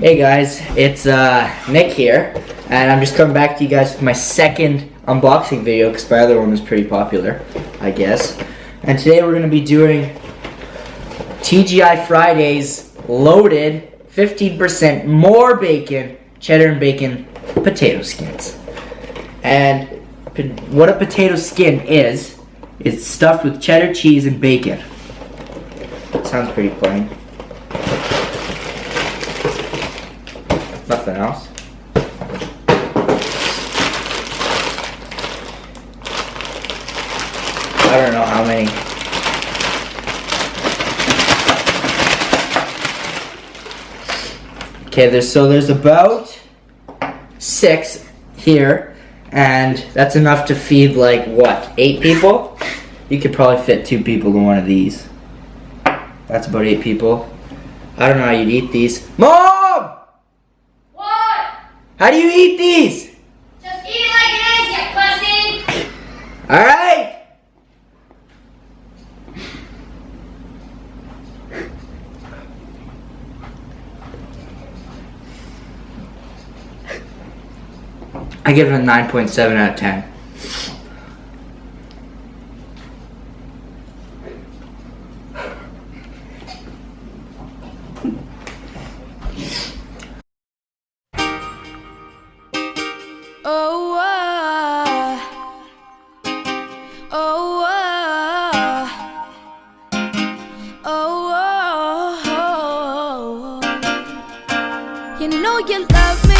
Hey guys, it's Nick here, and I'm just coming back to you guys with my second unboxing video because my other one was pretty popular, I guess. And today we're going to be doing TGI Fridays loaded 15% more bacon, cheddar and bacon potato skins. And what a potato skin is, it's stuffed with cheddar cheese and bacon. Sounds pretty plain. Nothing else. I don't know how many. Okay, there's about 6 here, and that's enough to feed like what, 8 people? You could probably fit 2 people in one of these. That's about 8 people. I don't know how you'd eat these. Mom! How do you eat these? Just eat it like it is, you pussy! Alright! I give it a 9.7 out of 10. You know you love me.